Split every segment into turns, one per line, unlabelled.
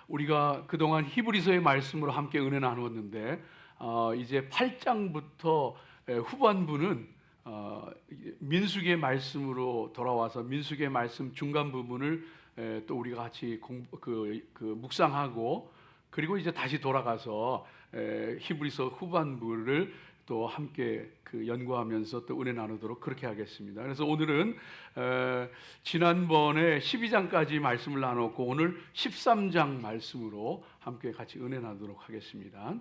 우리가 그동안 히브리서의 말씀으로 함께 은혜 나누었는데 이제 8장부터 후반부는 민수기의 말씀으로 돌아와서 민수기의 말씀 중간 부분을 또 우리가 같이 묵상하고, 그리고 이제 다시 돌아가서 히브리서 후반부를 또 함께 연구하면서 또 은혜 나누도록 그렇게 하겠습니다. 그래서 오늘은 지난번에 12장까지 말씀을 나눴고 오늘 13장 말씀으로 함께 같이 은혜 나누도록 하겠습니다.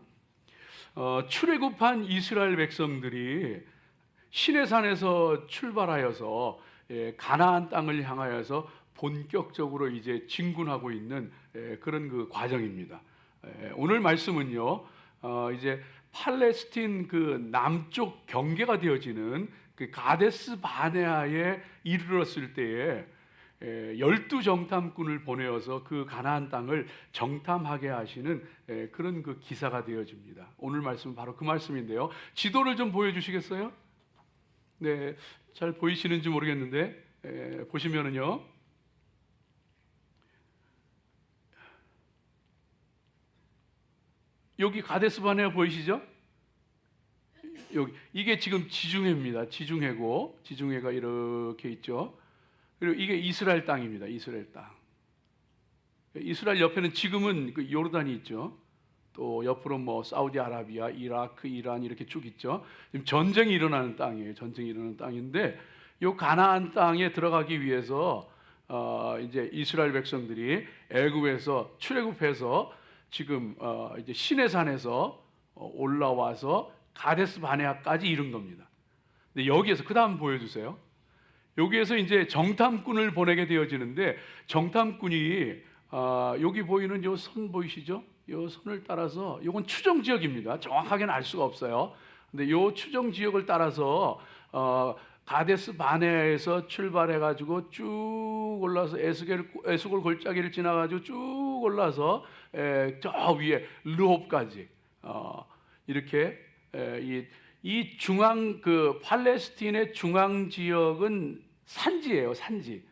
출애굽한 이스라엘 백성들이 시내산에서 출발하여서 가나안 땅을 향하여서 본격적으로 이제 진군하고 있는 그런 그 과정입니다. 오늘 말씀은요, 이제 팔레스틴 그 남쪽 경계가 되어지는 그 가데스 바네아에 이르렀을 때에 12정탐꾼을 보내어서 그 가나안 땅을 정탐하게 하시는 그런 그 기사가 되어집니다. 오늘 말씀은 바로 그 말씀인데요. 지도를 좀 보여주시겠어요? 네, 잘 보이시는지 모르겠는데 보시면은요, 여기 가데스 바네아 보이시죠? 여기 이게 지금 지중해입니다. 지중해가 이렇게 있죠. 그리고 이게 이스라엘 땅입니다. 이스라엘 땅. 이스라엘 옆에는 지금은 그 요르단이 있죠. 또 옆으로 뭐 사우디아라비아, 이라크, 이란 이렇게 쭉 있죠. 지금 전쟁이 일어나는 땅이에요. 전쟁이 일어나는 땅인데 요 가나안 땅에 들어가기 위해서 이제 이스라엘 백성들이 애굽에서 출애굽해서 지금 이제 시내산에서 올라와서 가데스 바네아까지 이른 겁니다. 근데 여기에서 그 다음 보여주세요. 여기에서 이제 정탐꾼을 보내게 되어지는데 정탐꾼이 여기 보이는 요 선 보이시죠? 요 선을 따라서 요건 추정 지역입니다. 정확하게는 알 수가 없어요. 근데 요 추정 지역을 따라서 가데스 바네아에서 출발해 가지고 쭉 올라서 에스골 골짜기를 지나 가지고 쭉 올라서 저 위에 르홉까지 이렇게 이 중앙 그 팔레스틴의 중앙 지역은 산지예요, 산지.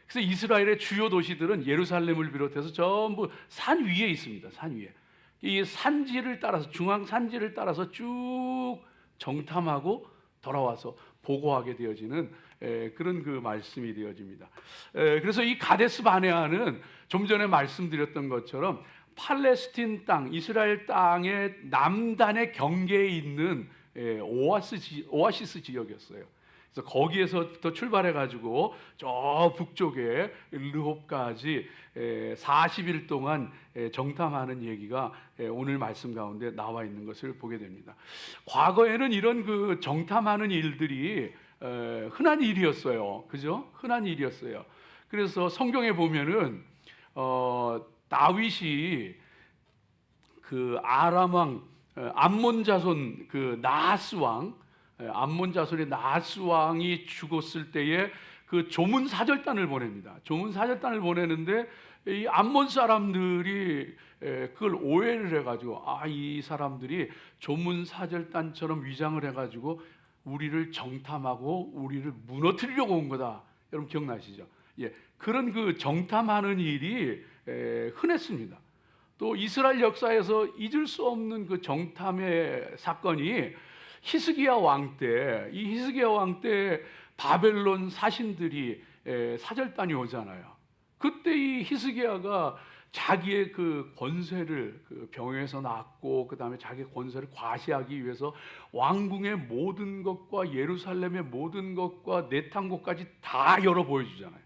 그래서 이스라엘의 주요 도시들은 예루살렘을 비롯해서 전부 산 위에 있습니다. 산 위에. 이 산지를 따라서 중앙 산지를 따라서 쭉 정탐하고 돌아와서 보고하게 되어지는 그런 그 말씀이 되어집니다. 그래서 이 가데스 바네아는 좀 전에 말씀드렸던 것처럼 팔레스틴 땅, 이스라엘 땅의 남단의 경계에 있는 오아시스 지역이었어요. 그래서 거기에서부터 출발해가지고 저 북쪽에 르홉까지 40일 동안 정탐하는 얘기가 오늘 말씀 가운데 나와 있는 것을 보게 됩니다. 과거에는 이런 그 정탐하는 일들이 흔한 일이었어요. 그죠? 흔한 일이었어요. 그래서 성경에 보면은 다윗이 그 아람 왕 암몬 자손 그 나하스 왕, 암몬 자손의 나하스 왕이 죽었을 때에 그 조문 사절단을 보냅니다. 조문 사절단을 보내는데 이 암몬 사람들이 그걸 오해를 해가지고 이 사람들이 조문 사절단처럼 위장을 해가지고 우리를 정탐하고 우리를 무너뜨리려고 온 거다. 여러분 기억나시죠? 예, 그런 그 정탐하는 일이 흔했습니다. 또 이스라엘 역사에서 잊을 수 없는 그 정탐의 사건이 히스기야 왕 때, 이 히스기야 왕 때 바벨론 사신들이 사절단이 오잖아요. 그때 이 히스기야가 자기의 그 권세를 그 병에서 낳고 그 다음에 자기의 권세를 과시하기 위해서 왕궁의 모든 것과 예루살렘의 모든 것과 내탕곡까지 다 열어 보여주잖아요.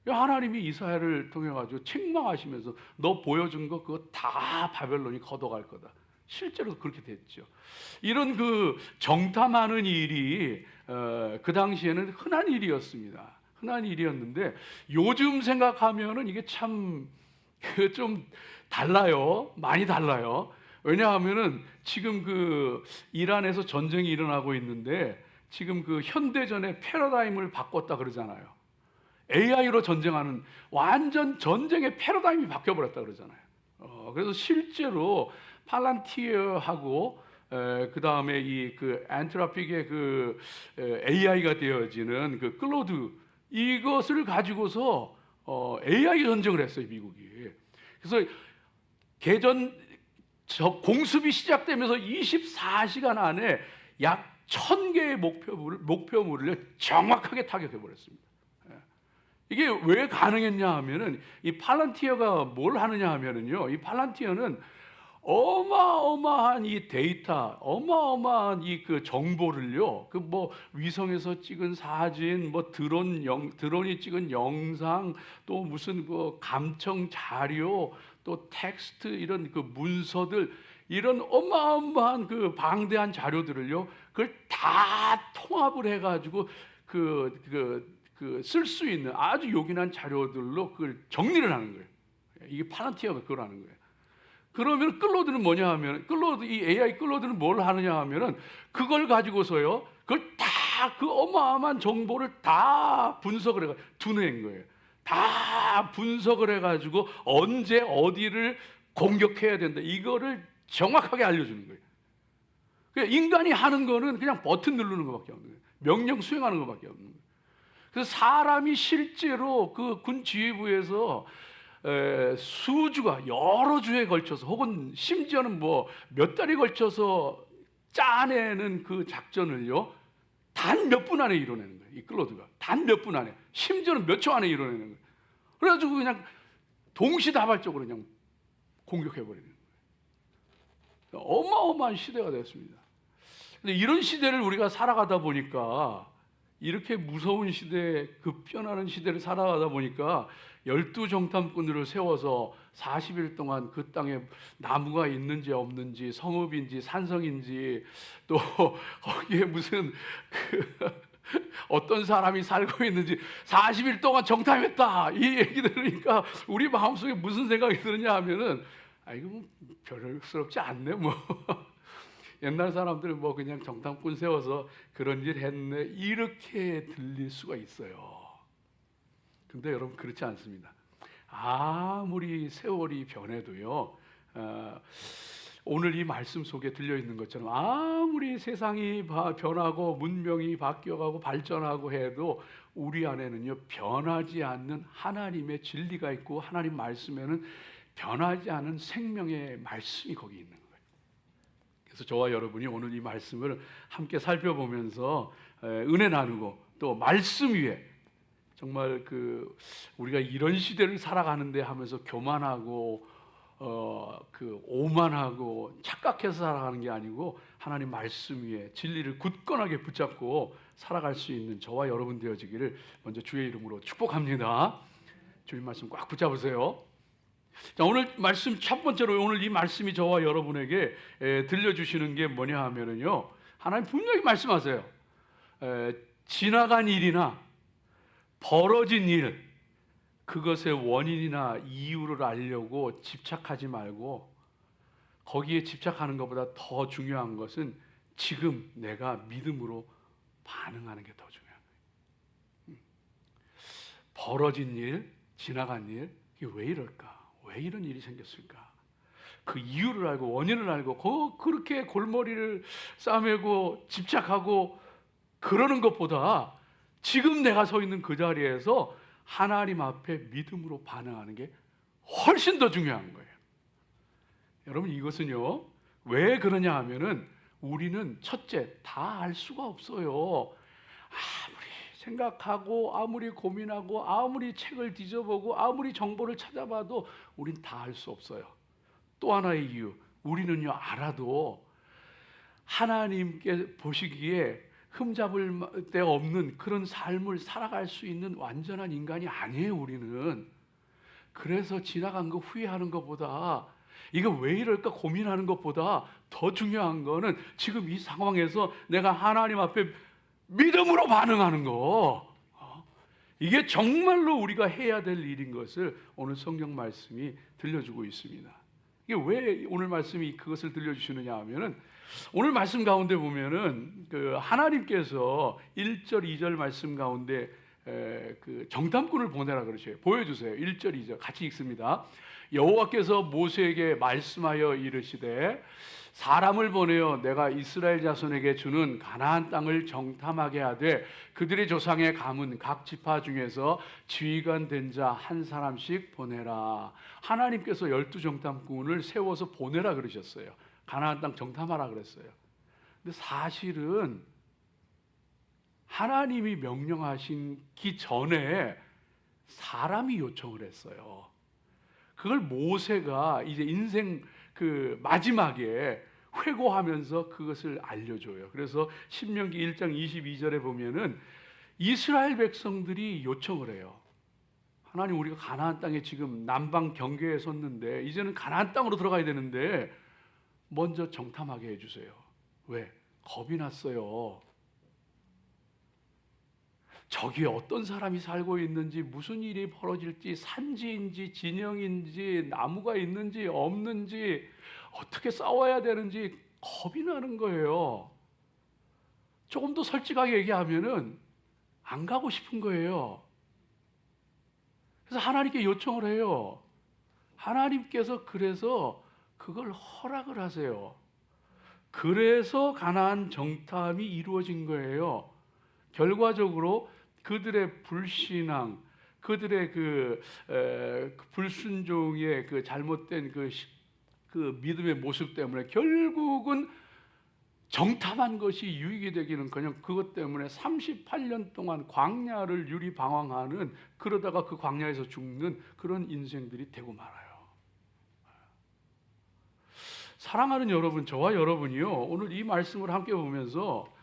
하나님이 이사야를 통해 가지고 책망하시면서 너 보여준 거 그거 다 바벨론이 걷어갈 거다. 실제로 그렇게 됐죠. 이런 그 정탐하는 일이 그 당시에는 흔한 일이었습니다. 흔한 일이었는데 요즘 생각하면은 이게 참 좀 달라요. 많이 달라요. 왜냐하면은 지금 그 이란에서 전쟁이 일어나고 있는데 지금 그 현대전의 패러다임을 바꿨다 그러잖아요. AI로 전쟁하는 완전 전쟁의 패러다임이 바뀌어버렸다 그러잖아요. 그래서 실제로 팔란티어하고 그 다음에 이 그 안트로픽의 그 AI가 되어지는 그 클로드 이것을 가지고서 AI 전쟁을 했어요, 미국이. 그래서 개전 공습이 시작되면서 24시간 안에 약 1000개의 목표물을 정확하게 타격해 버렸습니다. 이게 왜 가능했냐 하면은 이 팔란티어가 뭘 하느냐 하면은요, 이 팔란티어는 어마어마한 이 데이터, 어마어마한 이 그 정보를요, 그 뭐 위성에서 찍은 사진, 뭐 드론이 찍은 영상, 또 무슨 뭐 감청 자료, 또 텍스트 이런 그 문서들, 이런 어마어마한 그 방대한 자료들을요, 그걸 다 통합을 해가지고 쓸 수 있는 아주 요긴한 자료들로 그걸 정리를 하는 거예요. 이게 팔란티어가 그걸 하는 거예요. 그러면 클로드는 뭐냐 하면, 이 AI 클로드는 뭘 하느냐 하면은 그걸 가지고서요, 그걸 다 그 어마어마한 정보를 다 분석을 해가 두뇌인 거예요. 다 분석을 해가지고 언제 어디를 공격해야 된다, 이거를 정확하게 알려주는 거예요. 그러니까 인간이 하는 거는 그냥 버튼 누르는 것밖에 없는 거예요. 명령 수행하는 것밖에 없는 거예요. 그래서 사람이 실제로 그 군 지휘부에서 수주가 여러 주에 걸쳐서, 혹은 심지어는 뭐 몇 달에 걸쳐서 짜내는 그 작전을요, 단 몇 분 안에 이뤄내는 거예요. 이 클로드가 단 몇 분 안에, 심지어는 몇 초 안에 이뤄내는 거예요. 그래가지고 그냥 동시다발적으로 그냥 공격해버리는 거예요. 어마어마한 시대가 되었습니다. 근데 이런 시대를 우리가 살아가다 보니까, 이렇게 무서운 시대, 급변하는 시대를 살아가다 보니까 12정탐꾼들을 세워서 40일 동안 그 땅에 나무가 있는지 없는지, 성읍인지 산성인지, 또 거기에 무슨 어떤 사람이 살고 있는지 40일 동안 정탐했다, 이 얘기 들으니까 우리 마음속에 무슨 생각이 드느냐 하면은, 이거 뭐 별스럽지 않네 뭐. 옛날 사람들은 뭐 그냥 정탐꾼 세워서 그런 일 했네, 이렇게 들릴 수가 있어요. 근데 여러분, 그렇지 않습니다. 아무리 세월이 변해도요, 오늘 이 말씀 속에 들려있는 것처럼 아무리 세상이 변하고 문명이 바뀌어가고 발전하고 해도 우리 안에는요, 변하지 않는 하나님의 진리가 있고, 하나님 말씀에는 변하지 않은 생명의 말씀이 거기 있는 거예요. 그래서 저와 여러분이 오늘 이 말씀을 함께 살펴보면서 은혜 나누고, 또 말씀 위에 정말 우리가 이런 시대를 살아가는데 하면서 교만하고 오만하고 착각해서 살아가는 게 아니고, 하나님 말씀 위에 진리를 굳건하게 붙잡고 살아갈 수 있는 저와 여러분 되어지기를 먼저 주의 이름으로 축복합니다. 주님 말씀 꽉 붙잡으세요. 자, 오늘 말씀 첫 번째로, 오늘 이 말씀이 저와 여러분에게 들려주시는 게 뭐냐 하면은요, 하나님 분명히 말씀하세요. 지나간 일이나 벌어진 일, 그것의 원인이나 이유를 알려고 집착하지 말고, 거기에 집착하는 것보다 더 중요한 것은 지금 내가 믿음으로 반응하는 게 더 중요한 거예요. 벌어진 일, 지나간 일, 이게 왜 이럴까? 왜 이런 일이 생겼을까? 그 이유를 알고 원인을 알고 그렇게 골머리를 싸매고 집착하고 그러는 것보다, 지금 내가 서 있는 그 자리에서 하나님 앞에 믿음으로 반응하는 게 훨씬 더 중요한 거예요. 여러분, 이것은요, 왜 그러냐 하면은, 우리는 첫째, 다 알 수가 없어요. 아무리 생각하고, 아무리 고민하고, 아무리 책을 뒤져보고, 아무리 정보를 찾아봐도 우린 다 알 수 없어요. 또 하나의 이유, 우리는요, 알아도 하나님께 보시기에 흠잡을 데 없는 그런 삶을 살아갈 수 있는 완전한 인간이 아니에요, 우리는. 그래서 지나간 거 후회하는 것보다, 이거 왜 이럴까 고민하는 것보다 더 중요한 거는 지금 이 상황에서 내가 하나님 앞에 믿음으로 반응하는 거, 이게 정말로 우리가 해야 될 일인 것을 오늘 성경 말씀이 들려주고 있습니다. 이게 왜 오늘 말씀이 그것을 들려주시느냐 하면은, 오늘 말씀 가운데 보면은 하나님께서 1절 2절 말씀 가운데 정탐꾼을 보내라 그러셔요. 보여주세요. 1절 2절 같이 읽습니다. 여호와께서 모세에게 말씀하여 이르시되 사람을 보내어 내가 이스라엘 자손에게 주는 가나안 땅을 정탐하게 하되 그들의 조상의 가문 각 지파 중에서 지휘관 된 자 한 사람씩 보내라. 하나님께서 12정탐꾼을 세워서 보내라 그러셨어요. 가나안 땅 정탐하라 그랬어요. 근데 사실은 하나님이 명령하시기 전에 사람이 요청을 했어요. 그걸 모세가 이제 인생 그 마지막에 회고하면서 그것을 알려줘요. 그래서 신명기 1장 22절에 보면은 이스라엘 백성들이 요청을 해요. 하나님, 우리가 가나안 땅에 지금 남방 경계에 섰는데 이제는 가나안 땅으로 들어가야 되는데 먼저 정탐하게 해주세요. 왜? 겁이 났어요. 저기에 어떤 사람이 살고 있는지, 무슨 일이 벌어질지, 산지인지 진영인지 나무가 있는지 없는지 어떻게 싸워야 되는지 겁이 나는 거예요. 조금 더 솔직하게 얘기하면은 안 가고 싶은 거예요. 그래서 하나님께 요청을 해요. 하나님께서 그래서 그걸 허락을 하세요. 그래서 가나안 정탐이 이루어진 거예요. 결과적으로 그들의 불신앙, 그들의 불순종의 그 잘못된 그 믿음의 모습 때문에 결국은 정탐한 것이 유익이 되기는커녕 그것 때문에 38년 동안 광야를 유리방황하는, 그러다가 그 광야에서 죽는 그런 인생들이 되고 말아요. 사랑하는 여러분, 저와 여러분이요, 오늘 이 말씀을 함께 보면서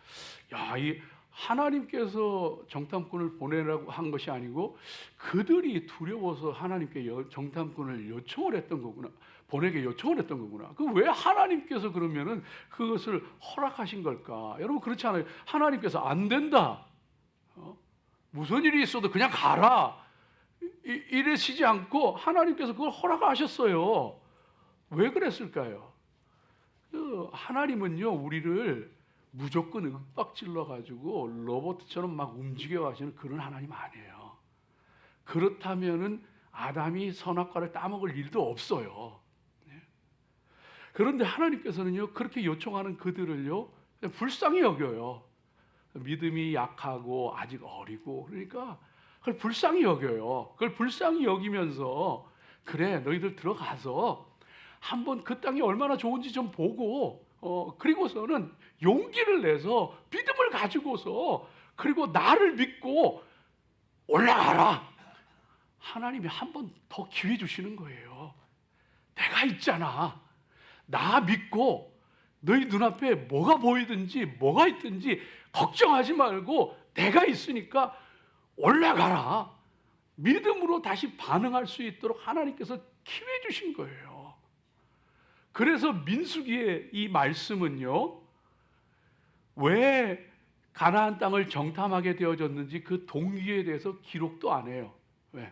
이 하나님께서 정탐꾼을 보내라고 한 것이 아니고 그들이 두려워서 하나님께 정탐꾼을 요청을 했던 거구나, 보내게 요청을 했던 거구나. 그 왜 하나님께서 그러면은 그것을 허락하신 걸까? 여러분, 그렇지 않아요? 하나님께서 안 된다, 무슨 일이 있어도 그냥 가라, 이러시지 않고 하나님께서 그걸 허락하셨어요. 왜 그랬을까요? 하나님은요, 우리를 무조건 윽박질러 가지고 로봇처럼 막 움직여 가시는 그런 하나님 아니에요. 그렇다면은 아담이 선악과를 따먹을 일도 없어요. 그런데 하나님께서는요, 그렇게 요청하는 그들을요 불쌍히 여겨요. 믿음이 약하고 아직 어리고, 그러니까 그걸 불쌍히 여겨요. 그걸 불쌍히 여기면서 그래, 너희들 들어가서 한번 그 땅이 얼마나 좋은지 좀 보고 그리고서는 용기를 내서 믿음을 가지고서, 그리고 나를 믿고 올라가라. 하나님이 한 번 더 기회 주시는 거예요. 내가 있잖아. 나 믿고 너희 눈앞에 뭐가 보이든지 뭐가 있든지 걱정하지 말고 내가 있으니까 올라가라. 믿음으로 다시 반응할 수 있도록 하나님께서 기회 주신 거예요. 그래서 민수기의 이 말씀은요, 왜 가나안 땅을 정탐하게 되어졌는지 그 동기에 대해서 기록도 안 해요. 왜?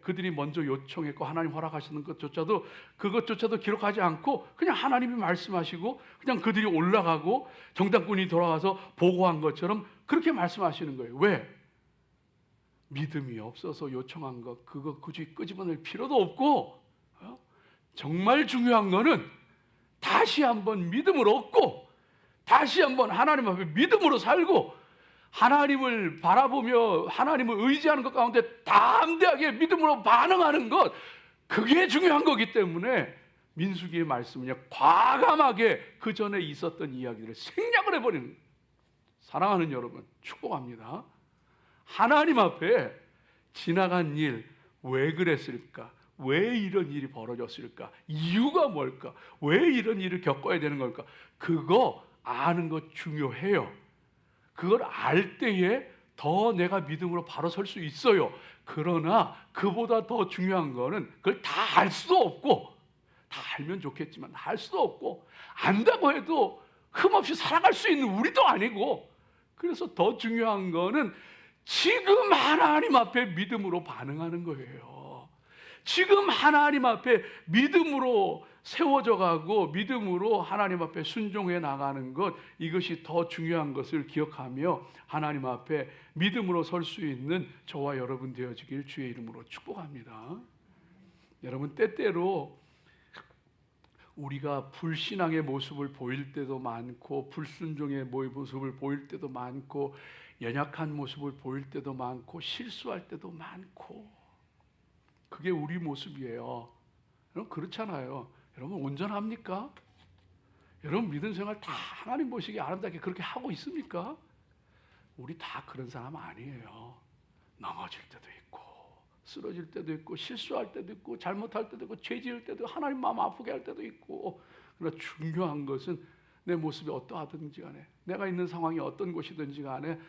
그들이 먼저 요청했고 하나님 허락하시는 것조차도, 그것조차도 기록하지 않고 그냥 하나님이 말씀하시고 그냥 그들이 올라가고 정탐꾼이 돌아와서 보고한 것처럼 그렇게 말씀하시는 거예요. 왜? 믿음이 없어서 요청한 것, 그거 굳이 끄집어낼 필요도 없고, 정말 중요한 거는 다시 한번 믿음을 얻고 다시 한번 하나님 앞에 믿음으로 살고 하나님을 바라보며 하나님을 의지하는 것 가운데 담대하게 믿음으로 반응하는 것, 그게 중요한 거기 때문에 민수기의 말씀은요, 과감하게 그 전에 있었던 이야기들을 생략을 해버리는 거예요. 사랑하는 여러분, 축복합니다. 하나님 앞에 지나간 일 왜 그랬을까? 왜 이런 일이 벌어졌을까? 이유가 뭘까? 왜 이런 일을 겪어야 되는 걸까? 그거 아는 것 중요해요. 그걸 알 때에 더 내가 믿음으로 바로 설 수 있어요. 그러나 그보다 더 중요한 거는 그걸 다 알 수도 없고, 다 알면 좋겠지만 알 수도 없고, 안다고 해도 흠없이 살아갈 수 있는 우리도 아니고, 그래서 더 중요한 거는 지금 하나님 앞에 믿음으로 반응하는 거예요. 지금 하나님 앞에 믿음으로 세워져 가고 믿음으로 하나님 앞에 순종해 나가는 것, 이것이 더 중요한 것을 기억하며 하나님 앞에 믿음으로 설 수 있는 저와 여러분 되어지길 주의 이름으로 축복합니다. 여러분, 때때로 우리가 불신앙의 모습을 보일 때도 많고 불순종의 모습을 보일 때도 많고 연약한 모습을 보일 때도 많고 실수할 때도 많고 그게 우리 모습이에요. 여러분 그렇잖아요. 여러분 온전합니까? 여러분 믿음 생활 다 하나님 보시기에 아름답게 그렇게 하고 있습니까? 우리 다 그런 사람 아니에요. 넘어질 때도 있고 쓰러질 때도 있고 실수할 때도 있고 잘못할 때도 있고 죄 지을 때도 있고 하나님 마음 아프게 할 때도 있고 그러나 중요한 것은 내 모습이 어떠하든지 간에 내가 있는 상황이 어떤 곳이든지 간에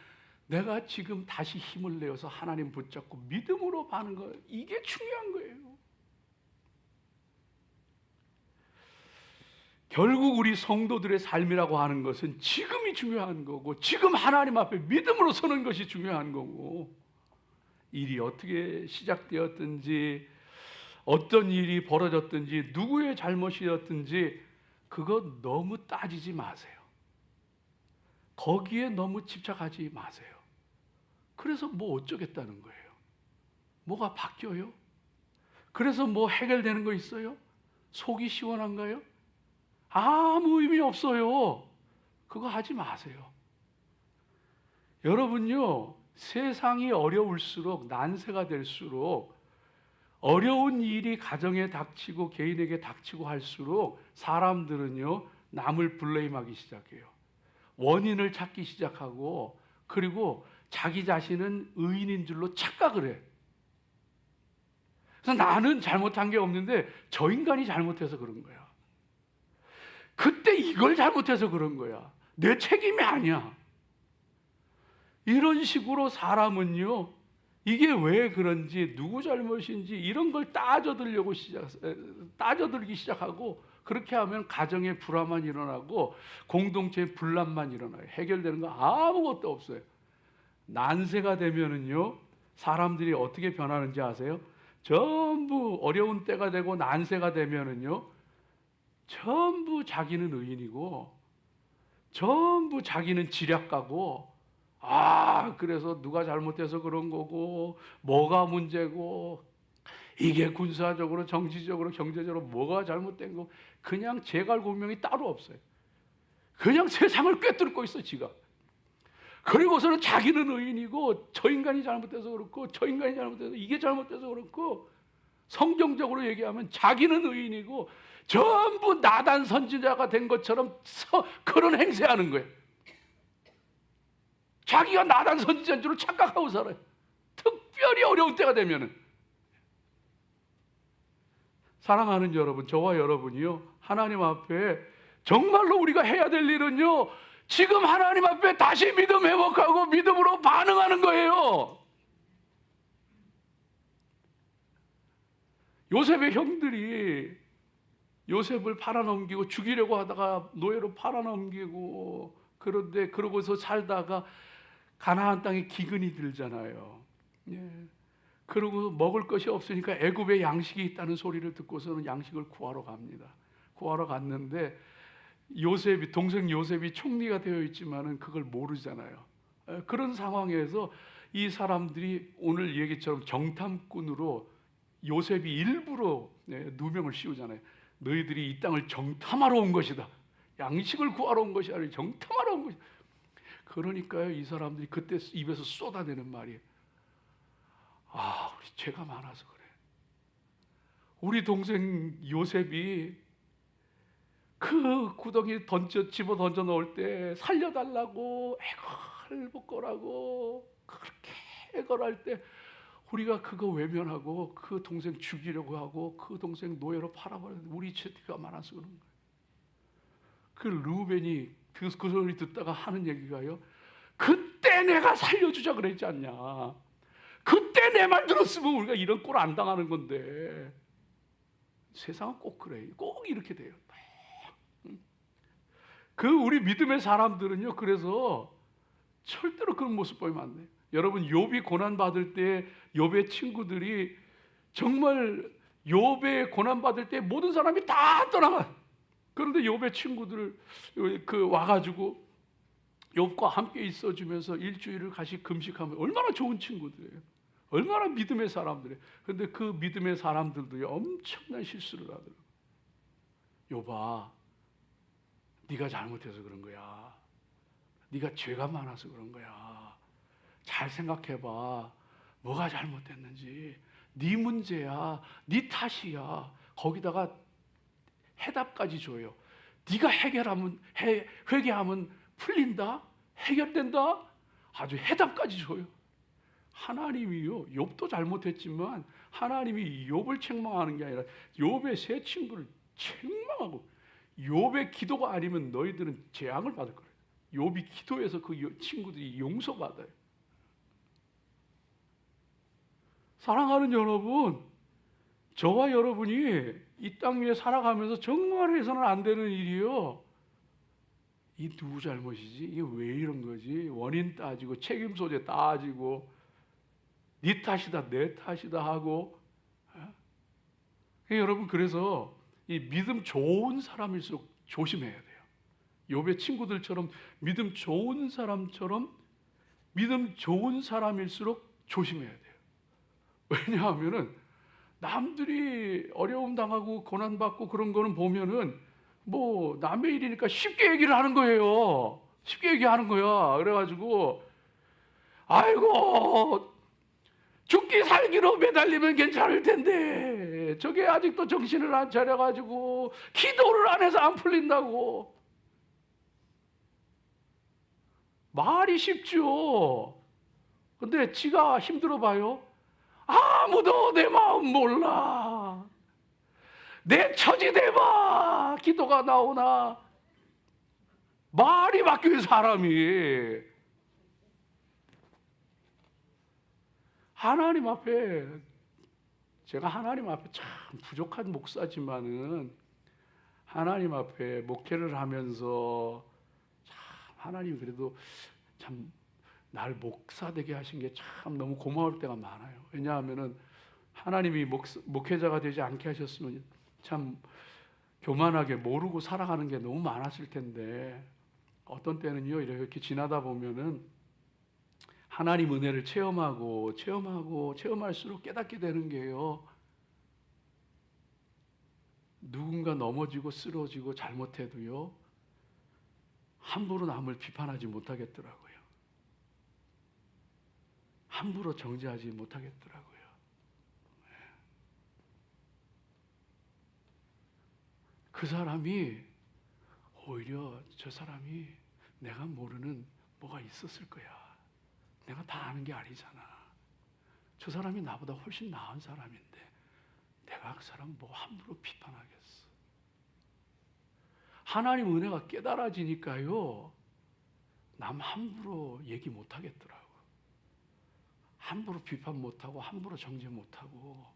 내가 지금 다시 힘을 내어서 하나님 붙잡고 믿음으로 가는 거 이게 중요한 거예요. 결국 우리 성도들의 삶이라고 하는 것은 지금이 중요한 거고 지금 하나님 앞에 믿음으로 서는 것이 중요한 거고 일이 어떻게 시작되었든지 어떤 일이 벌어졌든지 누구의 잘못이었든지 그거 너무 따지지 마세요. 거기에 너무 집착하지 마세요. 그래서 뭐 어쩌겠다는 거예요. 뭐가 바뀌어요? 그래서 뭐 해결되는 거 있어요? 속이 시원한가요? 아무 의미 없어요. 그거 하지 마세요. 여러분요, 세상이 어려울수록 난세가 될수록 어려운 일이 가정에 닥치고 개인에게 닥치고 할수록 사람들은요 남을 블레임하기 시작해요. 원인을 찾기 시작하고 그리고 자기 자신은 의인인 줄로 착각을 해. 그래서 나는 잘못한 게 없는데 저 인간이 잘못해서 그런 거야. 그때 이걸 잘못해서 그런 거야. 내 책임이 아니야. 이런 식으로 사람은요 이게 왜 그런지 누구 잘못인지 이런 걸 따져들기 시작하고 그렇게 하면 가정에 불화만 일어나고 공동체에 분란만 일어나요. 해결되는 거 아무것도 없어요. 난세가 되면은요 사람들이 어떻게 변하는지 아세요? 전부 어려운 때가 되고 난세가 되면은요 전부 자기는 의인이고 전부 자기는 지략가고 그래서 누가 잘못해서 그런 거고 뭐가 문제고 이게 군사적으로 정치적으로 경제적으로 뭐가 잘못된 거 그냥 제갈공명이 따로 없어요. 그냥 세상을 꿰뚫고 있어 지가. 그리고서는 자기는 의인이고 저 인간이 잘못해서 그렇고 저 인간이 잘못해서 이게 잘못돼서 그렇고 성경적으로 얘기하면 자기는 의인이고 전부 나단 선지자가 된 것처럼 그런 행세하는 거예요. 자기가 나단 선지자인 줄 착각하고 살아요. 특별히 어려운 때가 되면은. 사랑하는 여러분, 저와 여러분이요 하나님 앞에 정말로 우리가 해야 될 일은요 지금 하나님 앞에 다시 믿음 회복하고 믿음으로 반응하는 거예요. 요셉의 형들이 요셉을 팔아넘기고 죽이려고 하다가 노예로 팔아넘기고 그런데 그러고서 살다가 가나안 땅에 기근이 들잖아요. 예. 그리고 먹을 것이 없으니까 애굽에 양식이 있다는 소리를 듣고서는 양식을 구하러 갑니다. 구하러 갔는데 동생 요셉이 총리가 되어 있지만은 그걸 모르잖아요. 그런 상황에서 이 사람들이 오늘 얘기처럼 정탐꾼으로 요셉이 일부러 누명을 씌우잖아요. 너희들이 이 땅을 정탐하러 온 것이다. 양식을 구하러 온 것이 아니라 정탐하러 온 것이다. 그러니까요 이 사람들이 그때 입에서 쏟아내는 말이 우리 죄가 많아서 그래. 우리 동생 요셉이 그 구덩이 집어 던져 넣을 때 살려달라고 애걸복걸하고 그렇게 애걸할 때 우리가 그거 외면하고 그 동생 죽이려고 하고 그 동생 노예로 팔아버렸는데 우리 죄가 많아서 그런 거예요. 그 루벤이 그 소리 듣다가 하는 얘기가요. 그때 내가 살려주자 그랬지 않냐. 그때 내 말 들었으면 우리가 이런 꼴 안 당하는 건데. 세상은 꼭 그래요. 꼭 이렇게 돼요. 우리 믿음의 사람들은요. 그래서 절대로 그런 모습 보이면 안 돼요. 여러분 욥이 고난 받을 때 욥의 친구들이 정말 욥의 고난 받을 때 모든 사람이 다 떠나가. 그런데 욥의 친구들 와가지고 욥과 함께 있어주면서 일주일을 같이 금식하면 얼마나 좋은 친구들이에요. 얼마나 믿음의 사람들이에요. 그런데 그 믿음의 사람들도 엄청난 실수를 하더라고요. 욥아, 네가 잘못해서 그런 거야. 네가 죄가 많아서 그런 거야. 잘 생각해봐. 뭐가 잘못됐는지. 네 문제야. 네 탓이야. 거기다가 해답까지 줘요. 네가 회개하면 풀린다? 해결된다? 아주 해답까지 줘요. 하나님이요, 욥도 잘못했지만 하나님이 욥을 책망하는 게 아니라 욥의 세 친구를 책망하고, 욥의 기도가 아니면 너희들은 재앙을 받을 거예요. 욥이 기도해서 그 친구들이 용서받아요. 사랑하는 여러분, 저와 여러분이 이 땅 위에 살아가면서 정말 해서는 안 되는 일이요, 이 누구 잘못이지? 이게 왜 이런 거지? 원인 따지고 책임 소재 따지고 네 탓이다 내 탓이다 하고. 여러분, 그래서 이 믿음 좋은 사람일수록 조심해야 돼요. 욥의 친구들처럼 믿음 좋은 사람일수록 조심해야 돼요. 왜냐하면은 남들이 어려움 당하고 고난 받고 그런 거는 보면은 뭐 남의 일이니까 쉽게 얘기를 하는 거예요. 쉽게 얘기하는 거야. 그래가지고 아이고, 죽기 살기로 매달리면 괜찮을 텐데 저게 아직도 정신을 안 차려가지고 기도를 안 해서 안 풀린다고. 말이 쉽죠. 근데 지가 힘들어 봐요. 아무도 내 마음 몰라. 내 처지 대봐. 기도가 나오나. 말이 바뀌어요, 사람이. 하나님 앞에, 제가 하나님 앞에 참 부족한 목사지만은 하나님 앞에 목회를 하면서 참 하나님 그래도 참 날 목사 되게 하신 게 참 너무 고마울 때가 많아요. 왜냐하면은 하나님이 목회자가 되지 않게 하셨으면 참 교만하게 모르고 살아가는 게 너무 많았을 텐데, 어떤 때는요 이렇게 지나다 보면은 하나님 은혜를 체험할수록 깨닫게 되는 게요, 누군가 넘어지고 쓰러지고 잘못해도요 함부로 남을 비판하지 못하겠더라고요. 함부로 정죄하지 못하겠더라고요. 그 사람이 오히려 저 사람이 내가 모르는 뭐가 있었을 거야. 내가 다 아는 게 아니잖아. 저 사람이 나보다 훨씬 나은 사람인데 내가 그 사람 뭐 함부로 비판하겠어. 하나님 은혜가 깨달아지니까요 남 함부로 얘기 못하겠더라고. 함부로 비판 못하고 함부로 정죄 못하고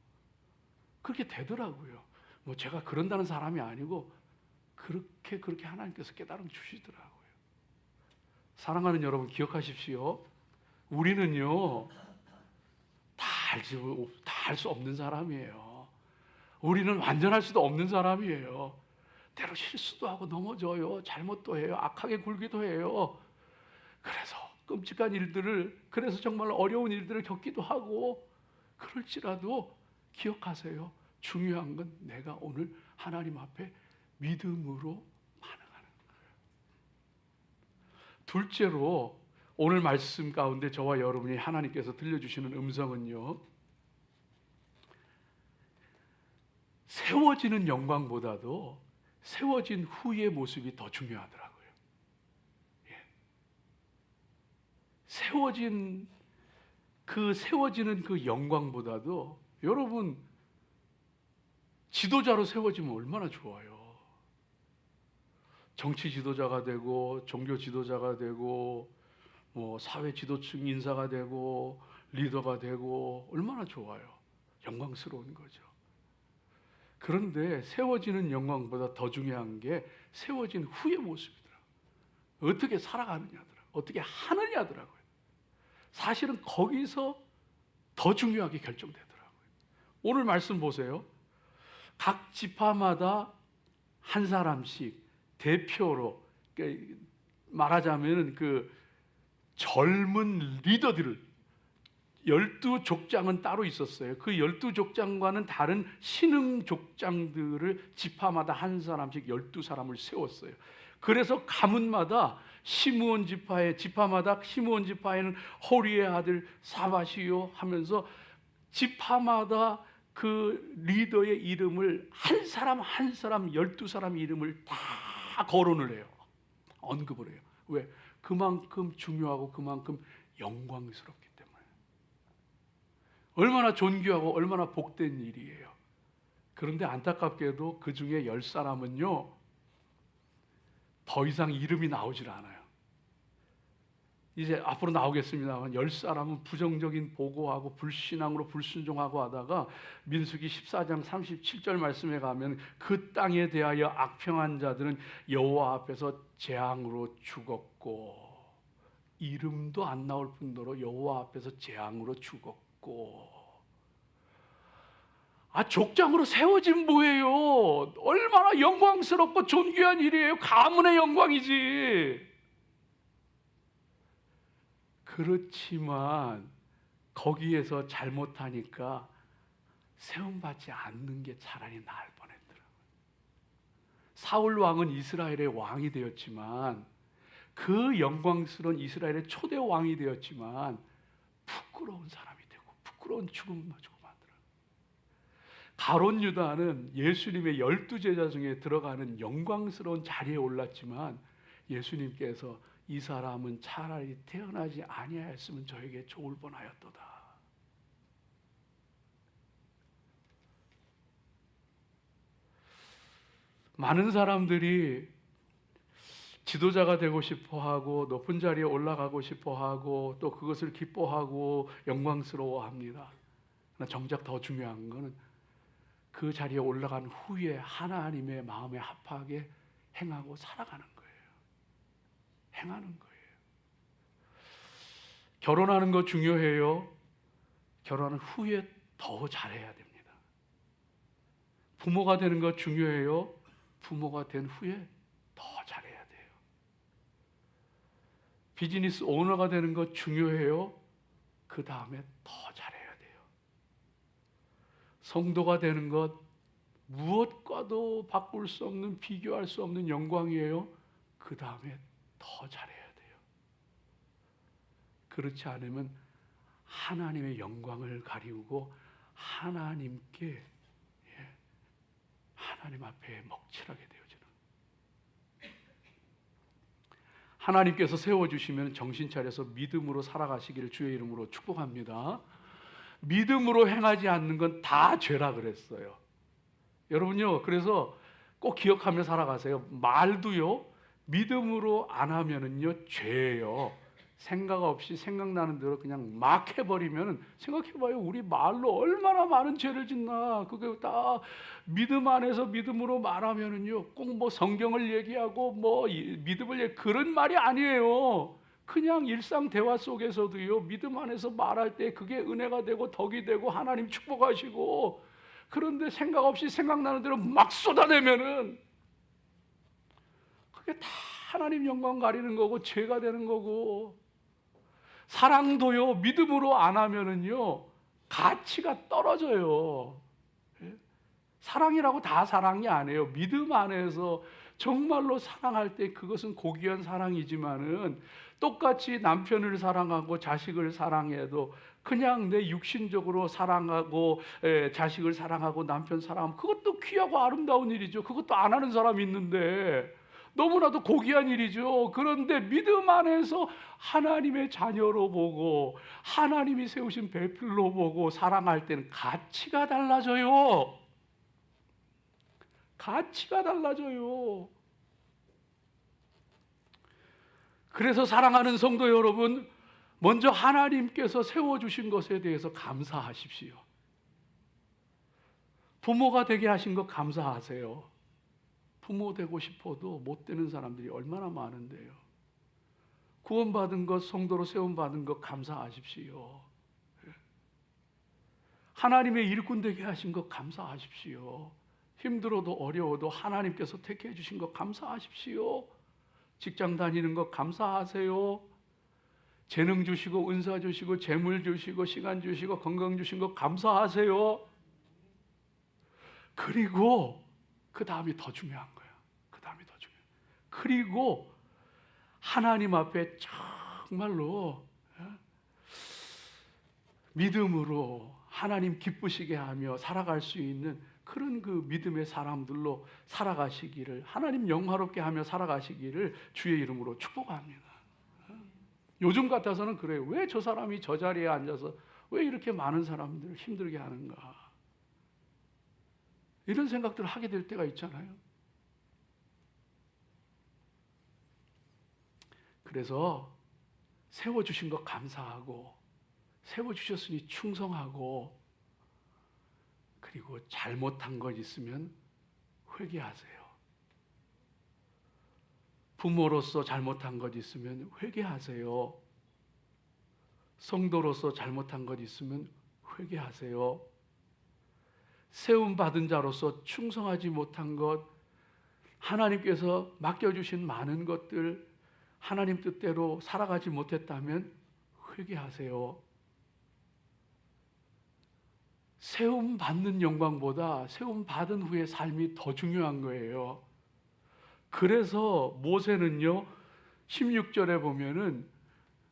그렇게 되더라고요. 뭐 제가 그런다는 사람이 아니고 그렇게 하나님께서 깨달음 주시더라고요. 사랑하는 여러분, 기억하십시오. 우리는요 다 할 수 없는 사람이에요. 우리는 완전할 수도 없는 사람이에요. 때로 실수도 하고 넘어져요. 잘못도 해요. 악하게 굴기도 해요. 그래서 끔찍한 일들을, 그래서 정말 어려운 일들을 겪기도 하고, 그럴지라도 기억하세요. 중요한 건 내가 오늘 하나님 앞에 믿음으로 반응하는 거예요. 둘째로, 오늘 말씀 가운데 저와 여러분이 하나님께서 들려주시는 음성은요, 세워지는 영광보다도 세워진 후의 모습이 더 중요하더라고요. 세워지는 그 영광보다도, 여러분 지도자로 세워지면 얼마나 좋아요. 정치 지도자가 되고 종교 지도자가 되고 뭐 사회 지도층 인사가 되고 리더가 되고 얼마나 좋아요. 영광스러운 거죠. 그런데 세워지는 영광보다 더 중요한 게 세워진 후의 모습이더라고요. 어떻게 살아가느냐더라고요. 어떻게 하느냐더라고요. 사실은 거기서 더 중요하게 결정되더라고요. 오늘 말씀 보세요. 각 지파마다 한 사람씩 대표로, 말하자면 그 젊은 리더들을, 12 족장은 따로 있었어요. 그 12 족장과는 다른 신흥 족장들을 지파마다 한 사람씩 12사람을 세웠어요. 그래서 가문마다 시므온 지파마다 시므온 지파에는 호리의 아들 사밧이요 하면서 지파마다 그 리더의 이름을 한 사람 한 사람 12사람 이름을 다 거론을 해요. 언급을 해요. 왜? 그만큼 중요하고 그만큼 영광스럽기 때문에. 얼마나 존귀하고 얼마나 복된 일이에요. 그런데 안타깝게도 그 중에 10사람은요 더 이상 이름이 나오질 않아요. 이제 앞으로 나오겠습니다만 10사람은 부정적인 보고하고 불신앙으로 불순종하고 하다가 민수기 14장 37절 말씀에 가면 그 땅에 대하여 악평한 자들은 여호와 앞에서 재앙으로 죽었고, 이름도 안 나올 뿐더러 여호와 앞에서 재앙으로 죽었고. 족장으로 세워진 뭐예요? 얼마나 영광스럽고 존귀한 일이에요. 가문의 영광이지. 그렇지만 거기에서 잘못하니까 세움받지 않는 게 차라리 나을 뻔했더라고요. 사울 왕은 이스라엘의 왕이 되었지만, 그 영광스러운 이스라엘의 초대 왕이 되었지만 부끄러운 사람이 되고 부끄러운 죽음을 주고 만들어요. 가룟 유다는 예수님의 12제자 중에 들어가는 영광스러운 자리에 올랐지만 예수님께서 이 사람은 차라리 태어나지 아니하였으면 저에게 좋을 뻔하였도다. 많은 사람들이 지도자가 되고 싶어하고 높은 자리에 올라가고 싶어하고 또 그것을 기뻐하고 영광스러워합니다. 그러나 정작 더 중요한 것은 그 자리에 올라간 후에 하나님의 마음에 합하게 행하고 살아가는 거예요. 행하는 거예요. 결혼하는 거 중요해요. 결혼한 후에 더 잘해야 됩니다. 부모가 되는 거 중요해요. 부모가 된 후에 더 잘해야 돼요. 비즈니스 오너가 되는 거 중요해요. 그 다음에 더 잘해야 돼요. 성도가 되는 것 무엇과도 바꿀 수 없는, 비교할 수 없는 영광이에요. 그 다음에 더 잘해야 돼요. 그렇지 않으면 하나님의 영광을 가리우고 하나님께, 하나님 앞에 먹칠하게 되어지는. 하나님께서 세워주시면 정신 차려서 믿음으로 살아가시기를 주의 이름으로 축복합니다. 믿음으로 행하지 않는 건 다 죄라 그랬어요. 여러분요, 그래서 꼭 기억하며 살아가세요. 말도요, 믿음으로 안 하면은요 죄예요. 생각 없이 생각나는 대로 그냥 막 해버리면, 생각해봐요. 우리 말로 얼마나 많은 죄를 짓나. 그게 다 믿음 안에서 믿음으로 말하면은요, 꼭 뭐 성경을 얘기하고 뭐 믿음을 그런 말이 아니에요. 그냥 일상 대화 속에서도요, 믿음 안에서 말할 때 그게 은혜가 되고 덕이 되고 하나님 축복하시고. 그런데 생각 없이 생각나는 대로 막 쏟아내면은 그게 다 하나님 영광 가리는 거고 죄가 되는 거고. 사랑도요, 믿음으로 안 하면은요 가치가 떨어져요. 사랑이라고 다 사랑이 아니에요. 믿음 안에서 정말로 사랑할 때 그것은 고귀한 사랑이지만은, 똑같이 남편을 사랑하고 자식을 사랑해도 그냥 내 육신적으로 사랑하고 자식을 사랑하고 남편 사랑하면 그것도 귀하고 아름다운 일이죠. 그것도 안 하는 사람이 있는데 너무나도 고귀한 일이죠. 그런데 믿음 안에서 하나님의 자녀로 보고 하나님이 세우신 배필로 보고 사랑할 때는 가치가 달라져요. 가치가 달라져요. 그래서 사랑하는 성도 여러분, 먼저 하나님께서 세워주신 것에 대해서 감사하십시오. 부모가 되게 하신 것 감사하세요. 부모 되고 싶어도 못 되는 사람들이 얼마나 많은데요. 구원받은 것, 성도로 세움받은 것 감사하십시오. 하나님의 일꾼 되게 하신 것 감사하십시오. 힘들어도 어려워도 하나님께서 택해 주신 것 감사하십시오. 직장 다니는 것 감사하세요. 재능 주시고 은사 주시고 재물 주시고 시간 주시고 건강 주신 거 감사하세요. 그리고 그 다음이 더 중요한 거예요. 그 다음이 더 중요해요. 그리고 하나님 앞에 정말로 믿음으로 하나님 기쁘시게 하며 살아갈 수 있는 그런 그 믿음의 사람들로 살아가시기를, 하나님 영화롭게 하며 살아가시기를 주의 이름으로 축복합니다. 요즘 같아서는 그래요. 왜 저 사람이 저 자리에 앉아서 왜 이렇게 많은 사람들을 힘들게 하는가, 이런 생각들을 하게 될 때가 있잖아요. 그래서 세워주신 것 감사하고, 세워주셨으니 충성하고, 그리고 잘못한 것 있으면 회개하세요. 부모로서 잘못한 것 있으면 회개하세요. 성도로서 잘못한 것 있으면 회개하세요. 세움받은 자로서 충성하지 못한 것, 하나님께서 맡겨주신 많은 것들 하나님 뜻대로 살아가지 못했다면 회개하세요. 세움받는 영광보다 세움받은 후의 삶이 더 중요한 거예요. 그래서 모세는요, 16절에 보면은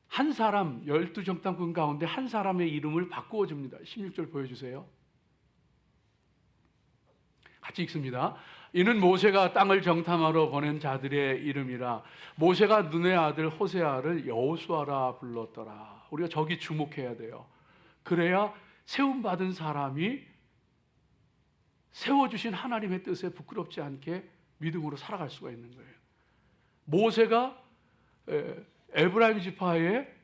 한 사람, 12정탐꾼 가운데 한 사람의 이름을 바꾸어 줍니다. 16절 보여주세요. 같이 읽습니다. 이는 모세가 땅을 정탐하러 보낸 자들의 이름이라. 모세가 눈의 아들 호세아를 여호수아라 불렀더라. 우리가 저기 주목해야 돼요. 그래야 세움받은 사람이 세워주신 하나님의 뜻에 부끄럽지 않게 믿음으로 살아갈 수가 있는 거예요. 모세가 에브라임 지파의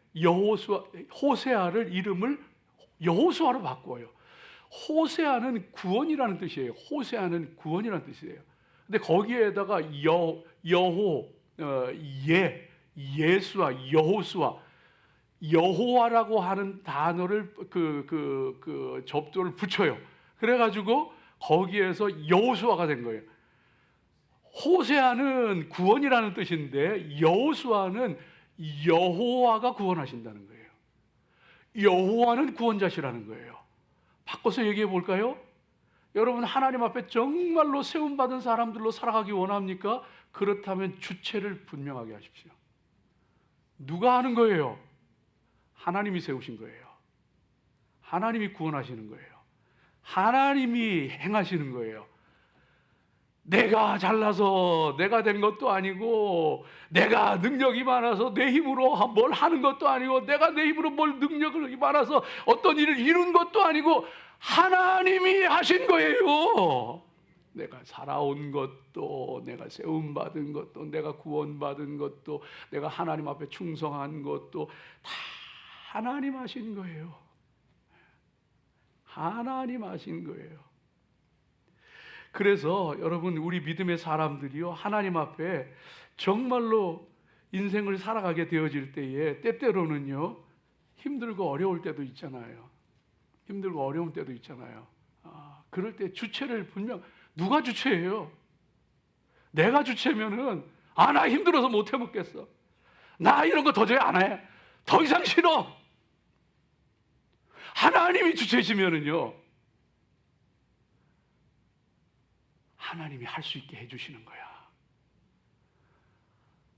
호세아를 이름을 여호수아로 바꿔요. 호세아는 구원이라는 뜻이에요. 호세아는 구원이라는 뜻이에요. 근데 거기에다가 예수와 여호수아, 여호와라고 하는 단어를 접두를 붙여요. 그래가지고 거기에서 여호수아가 된 거예요. 호세아는 구원이라는 뜻인데 여호수아는 여호와가 구원하신다는 거예요. 여호와는 구원자시라는 거예요. 바꿔서 얘기해 볼까요? 여러분, 하나님 앞에 정말로 세움받은 사람들로 살아가기 원합니까? 그렇다면 주체를 분명하게 하십시오. 누가 하는 거예요? 하나님이 세우신 거예요. 하나님이 구원하시는 거예요. 하나님이 행하시는 거예요. 내가 잘나서 내가 된 것도 아니고, 내가 능력이 많아서 내 힘으로 뭘 하는 것도 아니고, 내가 내 힘으로 뭘 능력이 많아서 어떤 일을 이룬 것도 아니고, 하나님이 하신 거예요. 내가 살아온 것도, 내가 세움받은 것도, 내가 구원받은 것도, 내가 하나님 앞에 충성한 것도 다 하나님 하신 거예요. 하나님 하신 거예요. 그래서 여러분, 우리 믿음의 사람들이요, 하나님 앞에 정말로 인생을 살아가게 되어질 때에 때때로는요, 힘들고 어려울 때도 있잖아요. 힘들고 어려운 때도 있잖아요. 그럴 때 주체를 분명, 누가 주체예요? 내가 주체면은 나 힘들어서 못 해먹겠어. 나 이런 거 도저히 안 해. 더 이상 싫어. 하나님이 주체시면은요, 하나님이 할 수 있게 해주시는 거야.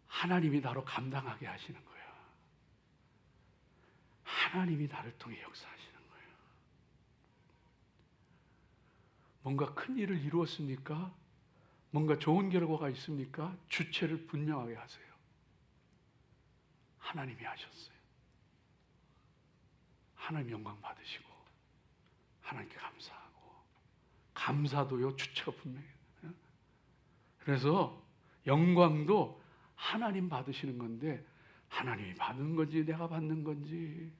하나님이 나로 감당하게 하시는 거야. 하나님이 나를 통해 역사하시는 거예요. 뭔가 큰 일을 이루었습니까? 뭔가 좋은 결과가 있습니까? 주체를 분명하게 하세요. 하나님이 하셨어요. 하나님 영광 받으시고, 하나님께 감사하고, 감사도요, 주체가 분명해요. 그래서 영광도 하나님 받으시는 건데, 하나님이 받는 건지 내가 받는 건지,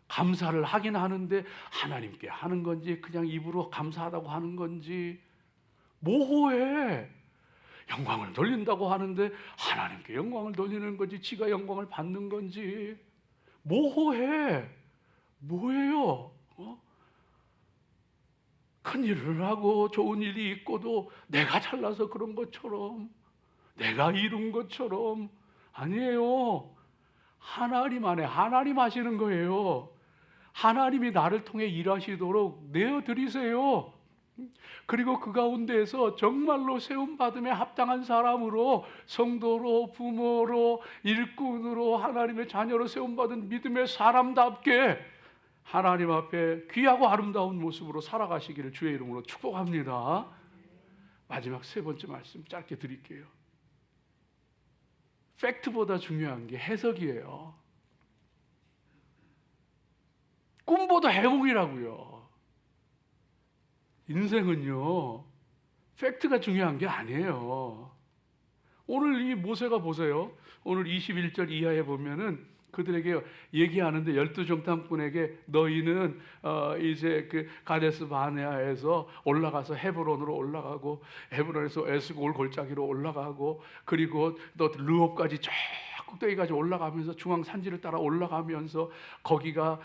감사를 하긴 하는데 하나님께 하는 건지 그냥 입으로 감사하다고 하는 건지, 모호해. 영광을 돌린다고 하는데 하나님께 영광을 돌리는 건지 지가 영광을 받는 건지 모호해. 뭐예요? 큰 일을 하고 좋은 일이 있고도 내가 잘나서 그런 것처럼, 내가 이룬 것처럼, 아니에요. 하나님 안에 하나님 하시는 거예요. 하나님이 나를 통해 일하시도록 내어드리세요. 그리고 그 가운데에서 정말로 세움받음에 합당한 사람으로, 성도로, 부모로, 일꾼으로, 하나님의 자녀로 세움받은 믿음의 사람답게 하나님 앞에 귀하고 아름다운 모습으로 살아가시기를 주의 이름으로 축복합니다. 마지막 세 번째 말씀 짧게 드릴게요. 팩트보다 중요한 게 해석이에요. 꿈보다 해몽이라고요. 인생은요, 팩트가 중요한 게 아니에요. 오늘 이 모세가 보세요. 오늘 21절 이하에 보면은 그들에게 얘기하는데, 12정탐꾼에게 너희는 이제 그 가데스 바네아에서 올라가서 헤브론으로 올라가고, 헤브론에서 에스골 골짜기로 올라가고, 그리고 또 르홉까지 쫙 꼭대기까지 올라가면서 중앙 산지를 따라 올라가면서 거기가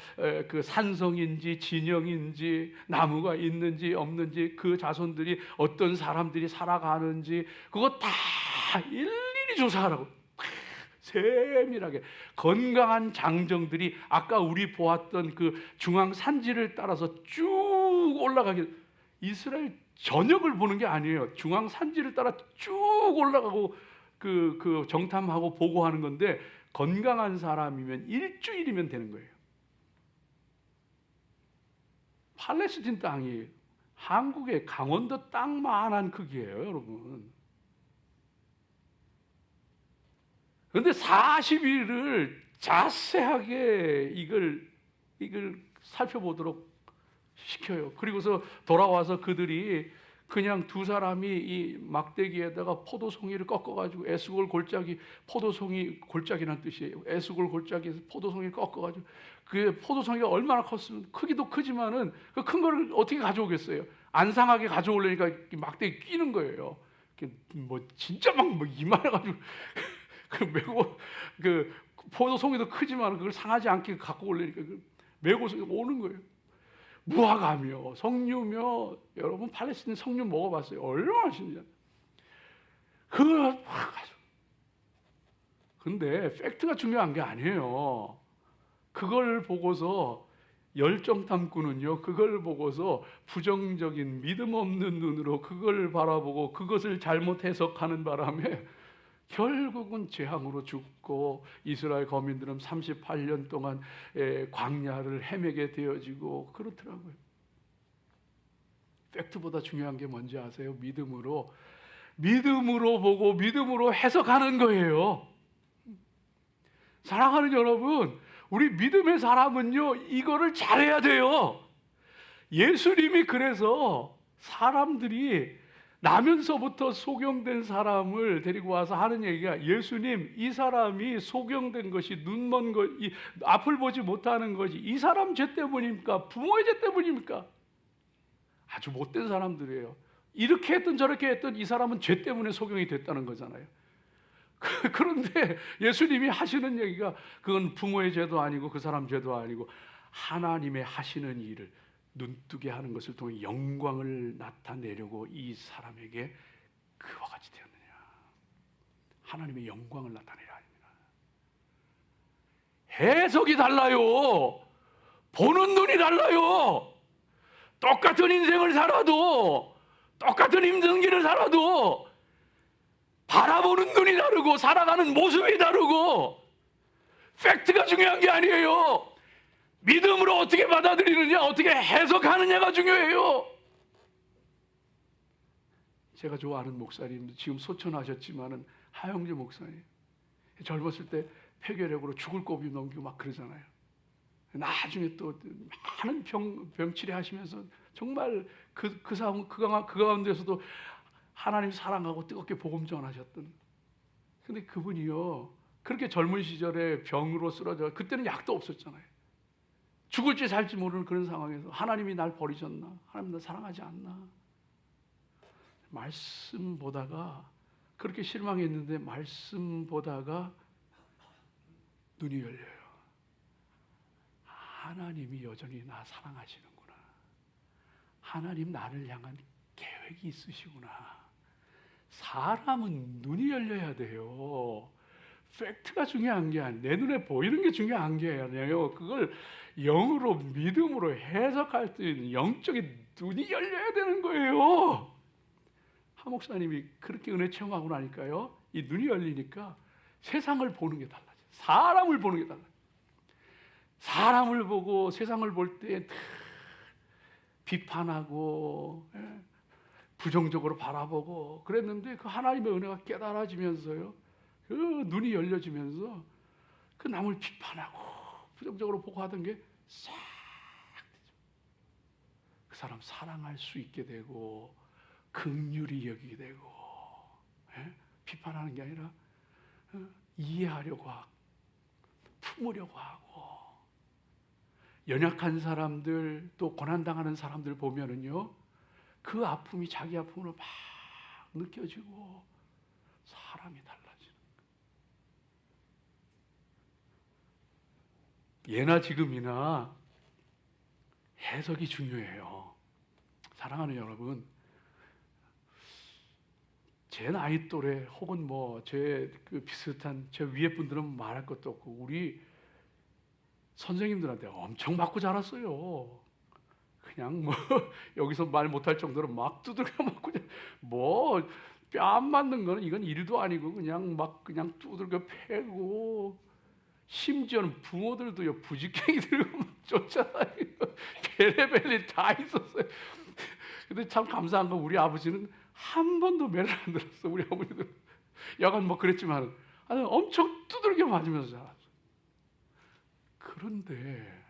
그 산성인지 진영인지 나무가 있는지 없는지, 그 자손들이 어떤 사람들이 살아가는지 그거 다 일일이 조사하라고. 세밀하게 건강한 장정들이 아까 우리 보았던 그 중앙 산지를 따라서 쭉 올라가게, 이스라엘 전역을 보는 게 아니에요. 중앙 산지를 따라 쭉 올라가고 그 정탐하고 보고하는 건데, 건강한 사람이면 일주일이면 되는 거예요. 팔레스틴 땅이 한국의 강원도 땅만한 크기예요, 여러분. 그런데 40일을 자세하게 이걸 살펴보도록 시켜요. 그리고서 돌아와서 그들이 그냥 두 사람이 이 막대기에다가 포도송이를 꺾어가지고, 에스골 골짜기, 포도송이 골짜기란 뜻이에요. 에스골 골짜기에서 포도송이를 꺾어가지고, 그 포도송이가 얼마나 컸으면, 크기도 크지만은 그 큰 거를 어떻게 가져오겠어요? 안 상하게 가져오려니까 막대기 끼는 거예요. 뭐 진짜 막 뭐 이만해가지고 그 메고, 그 포도송이도 크지만 그걸 상하지 않게 갖고 오려니까 메고 오는 거예요. 무화과며 석류며, 여러분 팔레스틴 석류 먹어봤어요? 얼마나 맛있는지. 그걸 막 가져. 근데 팩트가 중요한 게 아니에요. 그걸 보고서 열정탐꾼은요, 그걸 보고서 부정적인 믿음 없는 눈으로 그걸 바라보고 그것을 잘못 해석하는 바람에 결국은 재앙으로 죽고, 이스라엘 거민들은 38년 동안 광야를 헤매게 되어지고 그렇더라고요. 팩트보다 중요한 게 뭔지 아세요? 믿음으로 보고 믿음으로 해석하는 거예요. 사랑하는 여러분, 우리 믿음의 사람은요, 이거를 잘해야 돼요. 예수님이 그래서 사람들이 나면서부터 소경된 사람을 데리고 와서 하는 얘기가, 예수님, 이 사람이 소경된 것이, 눈먼 것, 앞을 보지 못하는 것이 이 사람 죄 때문입니까? 부모의 죄 때문입니까? 아주 못된 사람들이에요. 이렇게 했던 저렇게 했던 이 사람은 죄 때문에 소경이 됐다는 거잖아요. 그런데 예수님이 하시는 얘기가, 그건 부모의 죄도 아니고 그 사람 죄도 아니고 하나님의 하시는 일을 눈뜨게 하는 것을 통해 영광을 나타내려고 이 사람에게 그와 같이 되었느냐. 하나님의 영광을 나타내려 합니다. 해석이 달라요. 보는 눈이 달라요. 똑같은 인생을 살아도, 똑같은 힘든 길을 살아도 바라보는 눈이 다르고 살아가는 모습이 다르고, 팩트가 중요한 게 아니에요. 믿음으로 어떻게 받아들이느냐, 어떻게 해석하느냐가 중요해요. 제가 좋아하는 목사님, 지금 소천하셨지만은 하영주 목사님, 젊었을 때 폐결핵으로 죽을 고비 넘기고 막 그러잖아요. 나중에 또 많은 병치레 하시면서 정말 그 가운데서도 하나님 사랑하고 뜨겁게 복음 전하셨던. 근데 그분이요, 그렇게 젊은 시절에 병으로 쓰러져, 그때는 약도 없었잖아요. 죽을지 살지 모르는 그런 상황에서 하나님이 날 버리셨나? 하나님 날 사랑하지 않나? 말씀 보다가 그렇게 실망했는데, 말씀 보다가 눈이 열려요. 하나님이 여전히 나 사랑하시는구나. 하나님 나를 향한 계획이 있으시구나. 사람은 눈이 열려야 돼요. 팩트가 중요한 게 아니에요. 내 눈에 보이는 게 중요한 게 아니에요. 그걸 영으로 믿음으로 해석할 수 있는 영적인 눈이 열려야 되는 거예요. 하 목사님이 그렇게 은혜 체험하고 나니까요, 이 눈이 열리니까 세상을 보는 게 달라져요. 사람을 보는 게 달라요. 사람을 보고 세상을 볼 때 비판하고 부정적으로 바라보고 그랬는데 그 하나님의 은혜가 깨달아지면서요, 그 눈이 열려지면서 그 남을 비판하고 부정적으로 보고 하던 게 싹 그 사람 사랑할 수 있게 되고 긍휼히 여기게 되고, 비판하는 게 아니라 이해하려고 하고 품으려고 하고, 연약한 사람들 또 고난당하는 사람들 보면은요, 그 아픔이 자기 아픔으로 막 느껴지고 사람이 달라지는 거예요. 예나 지금이나 해석이 중요해요. 사랑하는 여러분, 제 나이 또래 혹은 뭐 제 그 비슷한 제 위에 분들은 말할 것도 없고 우리 선생님들한테 엄청 맞고 자랐어요. 그냥 뭐 여기서 말 못할 정도로 막 두들겨 맞고, 뭐 뺨 안 맞는 거는 이건 일도 아니고 그냥 막 그냥 두들겨 패고, 심지어는 부모들도요 부직갱이 들고 막 쫓아다니고 별의별일 다 있었어요. 근데 참 감사한 건 우리 아버지는 한 번도 매를 안 들었어. 우리 어머니도 약간 뭐 그랬지만 엄청 두들겨 맞으면서 자랐어. 그런데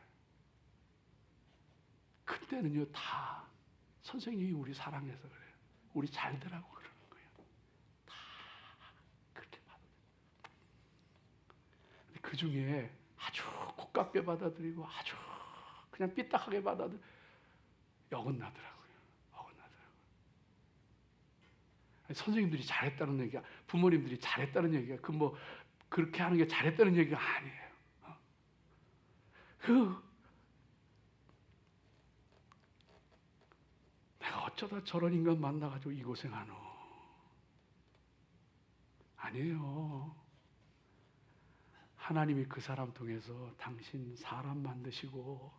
그때는요 다 선생님이 우리 사랑해서 그래요. 우리 잘 되라고 그러는 거예요. 다 그렇게 받아들여요. 그 중에 아주 고깝게 받아들이고 아주 그냥 삐딱하게 받아들이고 어긋나더라고요. 선생님들이 잘했다는 얘기가, 부모님들이 잘했다는 얘기가 그 뭐 그렇게 하는 게 잘했다는 얘기가 아니에요. 내가 어쩌다 저런 인간 만나가지고 이 고생하노? 아니에요. 하나님이 그 사람 통해서 당신 사람 만드시고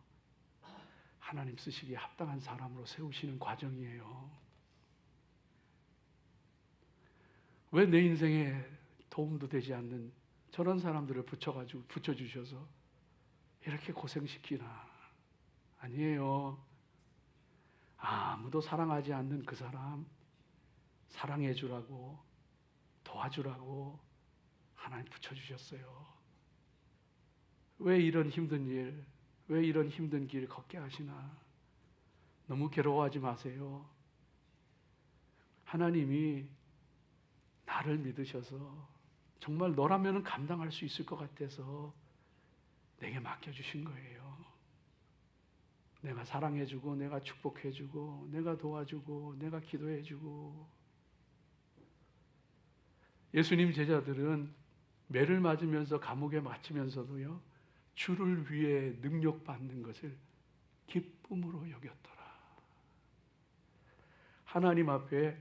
하나님 쓰시기에 합당한 사람으로 세우시는 과정이에요. 왜 내 인생에 도움도 되지 않는 저런 사람들을 붙여주셔서 이렇게 고생시키나? 아니에요. 아무도 사랑하지 않는 그 사람 사랑해 주라고, 도와주라고 하나님 붙여주셨어요. 왜 이런 힘든 일, 왜 이런 힘든 길 걷게 하시나? 너무 괴로워하지 마세요. 하나님이 나를 믿으셔서 정말 너라면 감당할 수 있을 것 같아서 내게 맡겨주신 거예요. 내가 사랑해주고, 내가 축복해주고, 내가 도와주고, 내가 기도해주고. 예수님 제자들은 매를 맞으면서 감옥에 갇히면서도요, 주를 위해 능력받는 것을 기쁨으로 여겼더라. 하나님 앞에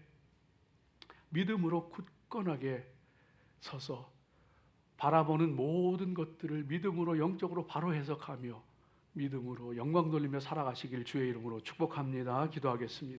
믿음으로 굳건하게 서서 바라보는 모든 것들을 믿음으로 영적으로 바로 해석하며 믿음으로 영광 돌리며 살아가시길 주의 이름으로 축복합니다. 기도하겠습니다.